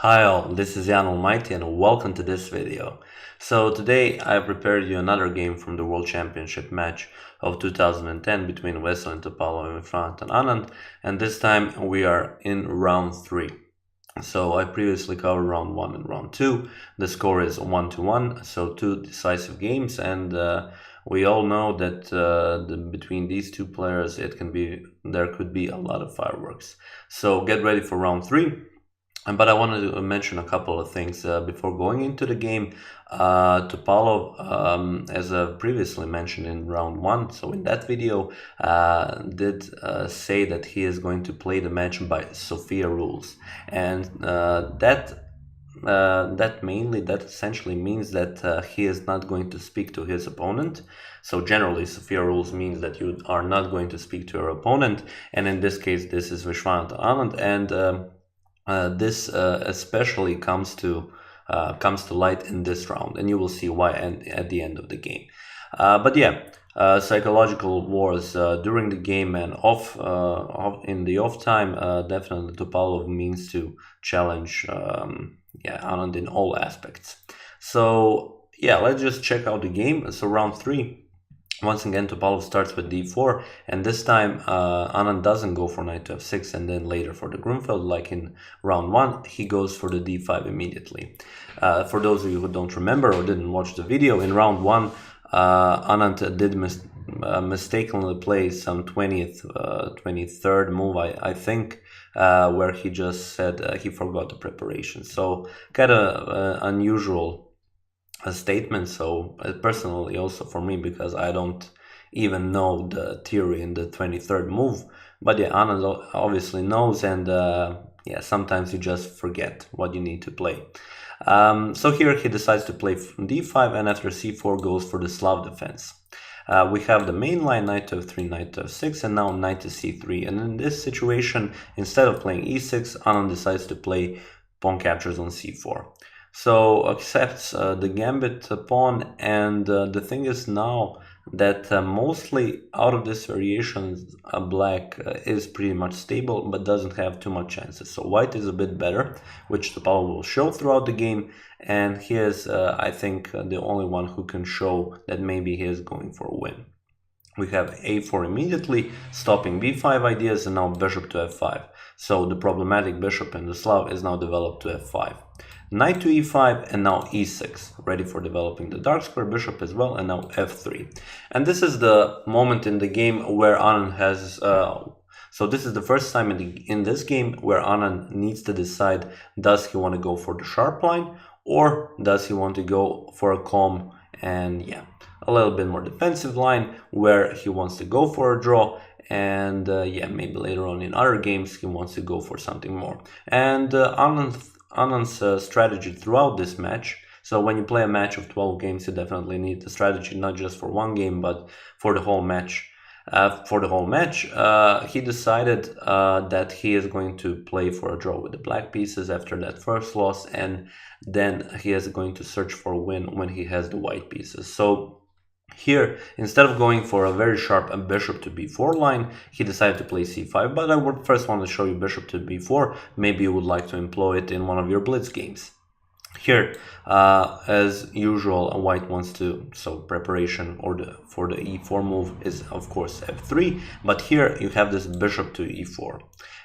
Hi all, this is Allmighty and welcome to this video. So today I prepared you another game from the World Championship match of 2010 between Veselin Topalov and Viswanathan Anand, and this time we are in round 3. So I previously covered round 1 and round 2. The score is 1-1, so 2 decisive games, and we all know that between these two players there could be a lot of fireworks. So get ready for round 3. But I wanted to mention a couple of things before going into the game. Topalov, as I previously mentioned in round 1, so in that video, did say that he is going to play the match by Sofia Rules, and that essentially means that he is not going to speak to his opponent. So generally, Sofia Rules means that you are not going to speak to your opponent, and in this case, this is Viswanathan Anand, and this especially comes to light in this round, and you will see why at the end of the game. But yeah, psychological wars during the game and in the off time. Definitely, Topalov means to challenge Anand in all aspects. So yeah, let's just check out the game. So round 3. Once again, Topalov starts with d4, and this time Anand doesn't go for knight to f6 and then later for the Grunfeld like in round 1. He goes for the d5 immediately. For those of you who don't remember or didn't watch the video, in round 1 Anand did mistakenly play some 23rd move, I think, where he just said he forgot the preparation. So kind of unusual a statement, so personally also for me, because I don't even know the theory in the 23rd move. But yeah, Anand obviously knows, and yeah, sometimes you just forget what you need to play. So here he decides to play d5, and after c4 goes for the Slav defense. We have the main line knight to f3, knight to f6, and now knight to c3. And in this situation, instead of playing e6, Anand decides to play pawn captures on c4. So accepts the gambit pawn, and the thing is now that mostly out of this variation, black is pretty much stable but doesn't have too much chances. So white is a bit better, which Topalov will show throughout the game, and he is, I think, the only one who can show that maybe he is going for a win. We have a4 immediately, stopping b5 ideas, and now bishop to f5. So the problematic bishop in the Slav is now developed to f5. Knight to e5, and now e6, ready for developing the dark square bishop as well, and now f3. And this is the moment in the game where Anand has... so this is the first time in this game where Anand needs to decide, does he want to go for the sharp line, or does he want to go for a calm and, yeah, a little bit more defensive line where he wants to go for a draw, and yeah, maybe later on in other games he wants to go for something more. And Anand's strategy throughout this match, so when you play a match of 12 games, you definitely need the strategy not just for one game but for the whole match. He decided that he is going to play for a draw with the black pieces after that first loss, and then he is going to search for a win when he has the white pieces. So here, instead of going for a very sharp bishop to b4 line, he decided to play c5, but I would first want to show you bishop to b4. Maybe you would like to employ it in one of your blitz games. Here, as usual, white wants to, so preparation for the e4 move is of course f3, but here you have this bishop to e4.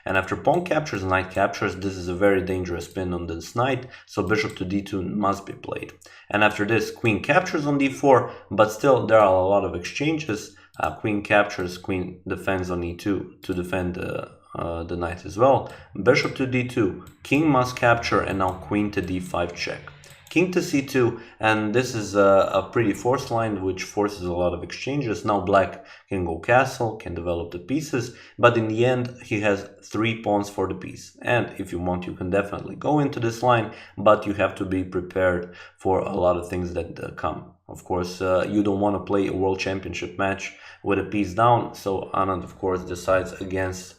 And after pawn captures, knight captures, this is a very dangerous pin on this knight, so bishop to d2 must be played. And after this, queen captures on d4, but still there are a lot of exchanges. Queen captures, queen defends on e2 to defend the knight as well. Bishop to d2, king must capture, and now queen to d5 check. King to c2, and this is a pretty forced line which forces a lot of exchanges. Now black can go castle, can develop the pieces, but in the end he has 3 pawns for the piece. And if you want, you can definitely go into this line, but you have to be prepared for a lot of things that come. Of course, you don't want to play a world championship match with a piece down, so Anand of course decides against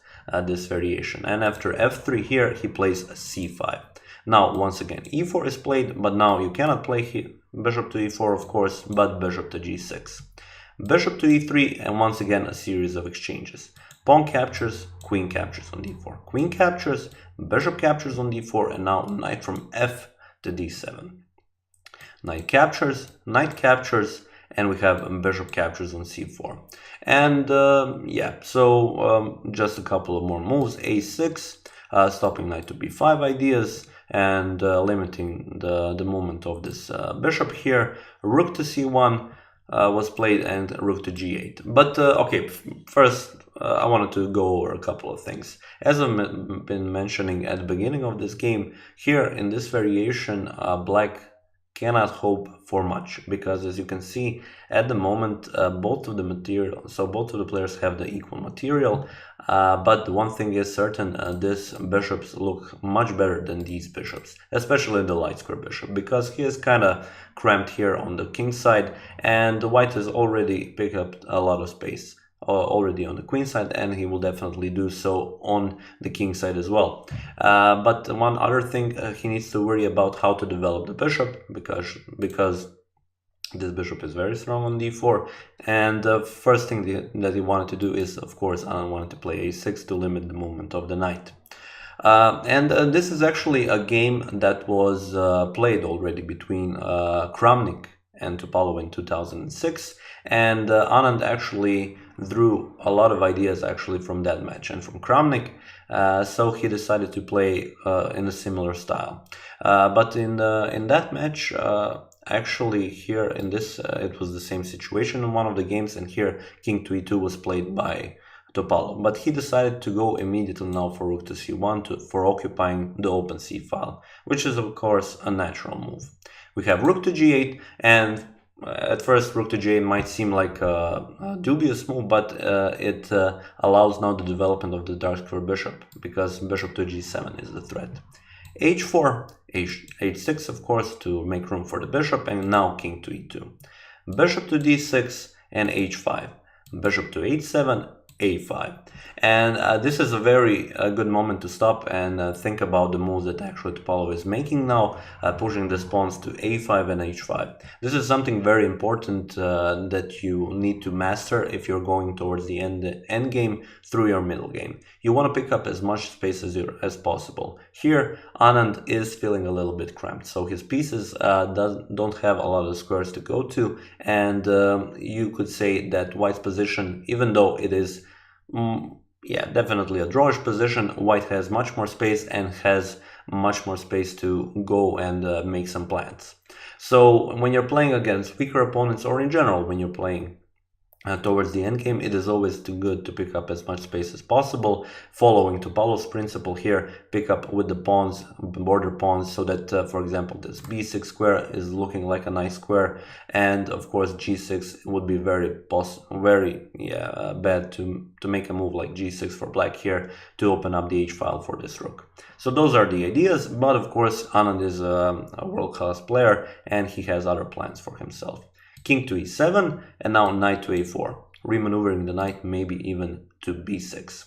this variation. And after f3 here, he plays c5. Now, once again, e4 is played, but now you cannot play here, bishop to e4, of course, but bishop to g6. bishop to e3, and once again a series of exchanges. Pawn captures, queen captures on d4, queen captures, bishop captures on d4, and now knight from f to d7. Knight captures, and we have bishop captures on c4. And yeah, so just a couple of more moves. a6, stopping knight to b5 ideas, and limiting the movement of this bishop here. Rook to c1 was played, and rook to g8. But okay, first I wanted to go over a couple of things. As I've been mentioning at the beginning of this game, here in this variation, black cannot hope for much, because as you can see at the moment, both of the players have the equal material, but one thing is certain, these bishops look much better than these bishops, especially the light square bishop, because he is kind of cramped here on the king side, and the white has already picked up a lot of space already on the queen side, and he will definitely do so on the king side as well. But one other thing, he needs to worry about how to develop the bishop, because this bishop is very strong on d4, and the first thing that he wanted to do is, of course, Anand wanted to play a6 to limit the movement of the knight. This is actually a game that was played already between Kramnik and Topalov in 2006, and Anand actually drew a lot of ideas actually from that match and from Kramnik, so he decided to play in a similar style. But in that match, actually here in this, it was the same situation in one of the games, and here king to e2 was played by Topalov, but he decided to go immediately now for rook to c1 for occupying the open c file, which is of course a natural move. We have rook to g8, and at first rook to g8 might seem like a dubious move, but it allows now the development of the dark square bishop, because bishop to g7 is the threat. h4, h6 of course to make room for the bishop, and now king to e2. Bishop to d6 and h5, bishop to h7, a5, and this is a very good moment to stop and think about the moves that actually Topalov is making now, pushing the pawns to a5 and h5. This is something very important that you need to master if you're going towards the end game through your middle game. You want to pick up as much space as possible. Here Anand is feeling a little bit cramped, so his pieces don't have a lot of squares to go to, and you could say that white's position, even though it is yeah, definitely a drawish position, white has much more space and has much more space to go and make some plans. So when you're playing against weaker opponents, or in general when you're playing towards the end game, it is always too good to pick up as much space as possible, following Topalov's principle here, pick up with the pawns, border pawns, so that for example this b6 square is looking like a nice square, and of course g6 would be very bad to make a move like g6 for black here to open up the h file for this rook. So those are the ideas, but of course Anand is a world-class player and he has other plans for himself. King to e7, and now knight to a4, remaneuvering the knight maybe even to b6.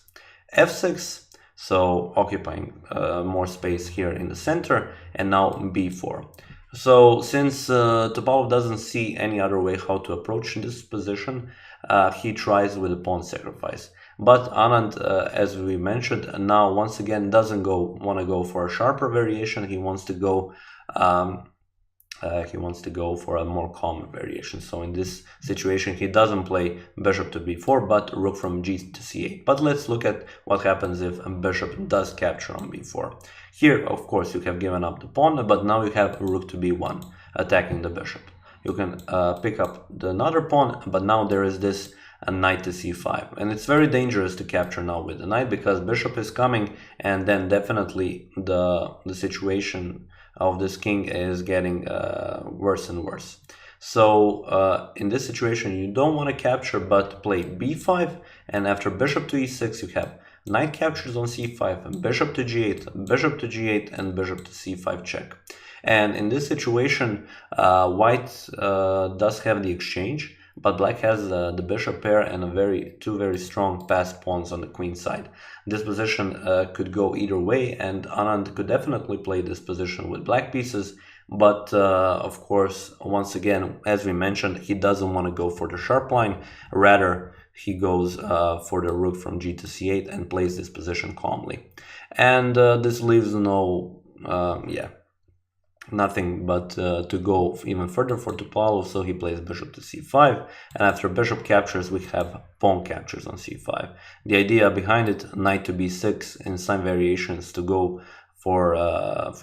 f6, so occupying more space here in the center, and now b4. So since Topalov doesn't see any other way how to approach this position, he tries with a pawn sacrifice. But Anand, as we mentioned, now once again doesn't want to go for a sharper variation. He wants to go for a more calm variation. So in this situation, he doesn't play bishop to b4, but rook from g to c8. But let's look at what happens if a bishop does capture on b4. Here, of course, you have given up the pawn, but now you have rook to b1, attacking the bishop. You can pick up another pawn, but now there is this knight to c5. And it's very dangerous to capture now with the knight, because bishop is coming, and then definitely the situation of this king is getting worse and worse. So in this situation you don't want to capture, but play b5, and after bishop to e6 you have knight captures on c5, and bishop to g8, bishop to g8, and bishop to c5 check. And in this situation white does have the exchange, but black has the bishop pair and two very strong passed pawns on the queen side. This position could go either way, and Anand could definitely play this position with black pieces, but of course, once again, as we mentioned, he doesn't want to go for the sharp line. Rather, he goes for the rook from g to c8 and plays this position calmly. And this leaves nothing but to go even further for Topalov, so he plays bishop to c5, and after bishop captures we have pawn captures on c5. The idea behind it, knight to b6 and some variations to go for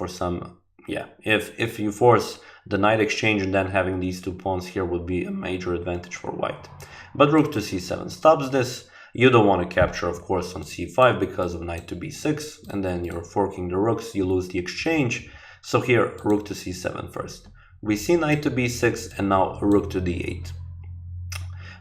some, if you force the knight exchange and then having these two pawns here would be a major advantage for white. But rook to c7 stops this. You don't want to capture, of course, on c5 because of knight to b6, and then you're forking the rooks, you lose the exchange. So here, rook to c7 first. We see knight to b6 and now rook to d8.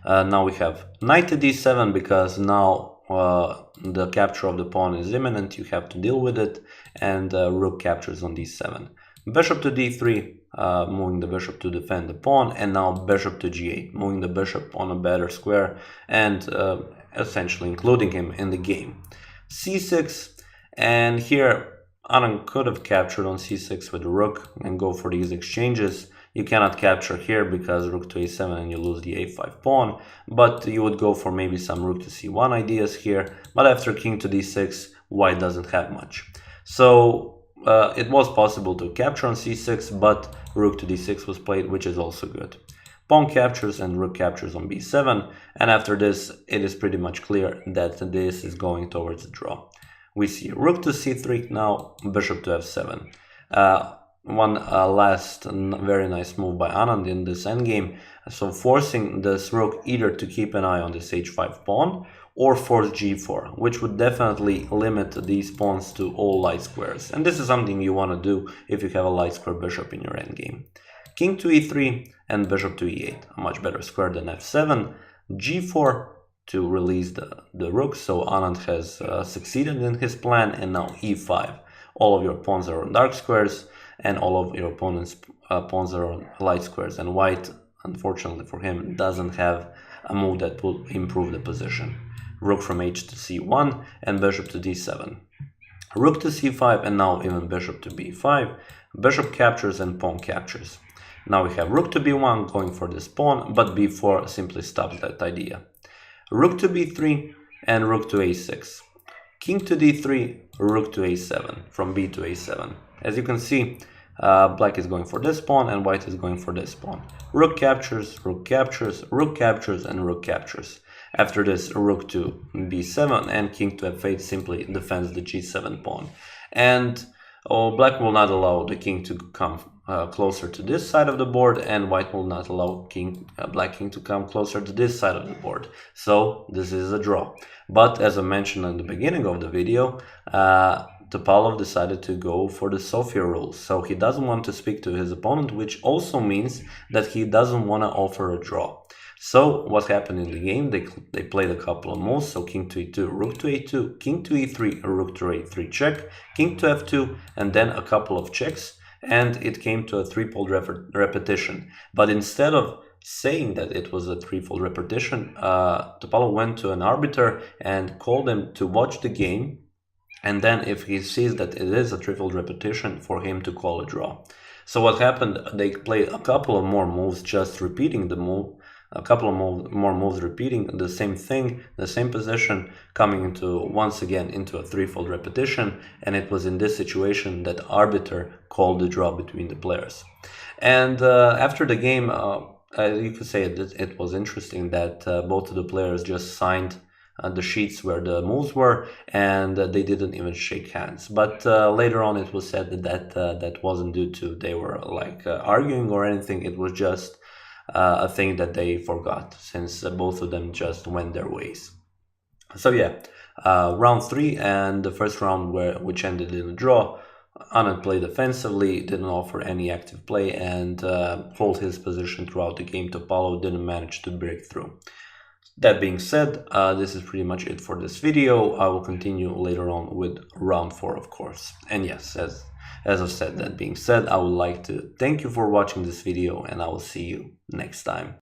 Now we have knight to d7 because now the capture of the pawn is imminent, you have to deal with it, and rook captures on d7. Bishop to d3, moving the bishop to defend the pawn, and now bishop to g8, moving the bishop on a better square and essentially including him in the game. c6, and here Anand could have captured on c6 with the rook and go for these exchanges. You cannot capture here because rook to a7 and you lose the a5 pawn, but you would go for maybe some rook to c1 ideas here, but after king to d6, white doesn't have much. So it was possible to capture on c6, but rook to d6 was played, which is also good. Pawn captures and rook captures on b7, and after this, it is pretty much clear that this is going towards a draw. We see rook to c3, now bishop to f7. One last very nice move by Anand in this endgame, so forcing this rook either to keep an eye on this h5 pawn or force g4, which would definitely limit these pawns to all light squares. And this is something you want to do if you have a light square bishop in your endgame. King to e3 and bishop to e8, a much better square than f7. g4 to release the rook, so Anand has succeeded in his plan, and now e5. All of your pawns are on dark squares, and all of your opponent's pawns are on light squares, and white, unfortunately for him, doesn't have a move that will improve the position. Rook from h to c1 and bishop to d7. Rook to c5 and now even bishop to b5. Bishop captures and pawn captures. Now we have rook to b1 going for this pawn, but b4 simply stops that idea. Rook to b3 and rook to a6. King to d3, rook to a7, from b to a7. As you can see, black is going for this pawn and white is going for this pawn. Rook captures, rook captures, rook captures, and rook captures. After this, rook to b7 and king to f8 simply defends the g7 pawn. And black will not allow the king to come closer to this side of the board, and white will not allow black king to come closer to this side of the board. So this is a draw. But as I mentioned in the beginning of the video, Topalov decided to go for the Sofia rules. So he doesn't want to speak to his opponent, which also means that he doesn't want to offer a draw. So what happened in the game, they played a couple of moves, so king to e2, rook to a2, king to e3, rook to a3 check, king to f2, and then a couple of checks, and it came to a threefold repetition. But instead of saying that it was a threefold repetition, Topalov went to an arbiter and called him to watch the game, and then if he sees that it is a threefold repetition, for him to call a draw. So what happened, they played a couple of more moves, just repeating the move, a couple of more moves repeating the same thing, the same position, coming into once again into a threefold repetition, and it was in this situation that arbiter called the draw between the players. And after the game, you could say that it was interesting that both of the players just signed the sheets where the moves were, and they didn't even shake hands. But later on it was said that that wasn't due to they were like arguing or anything. It was just a thing that they forgot, since both of them just went their ways. So yeah, round 3 and the first round which ended in a draw. Anand played defensively, didn't offer any active play, and hold his position throughout the game. Topalov didn't manage to break through. That being said, this is pretty much it for this video. I will continue later on with round 4, of course. And yes, as I've said, that being said, I would like to thank you for watching this video, and I will see you next time.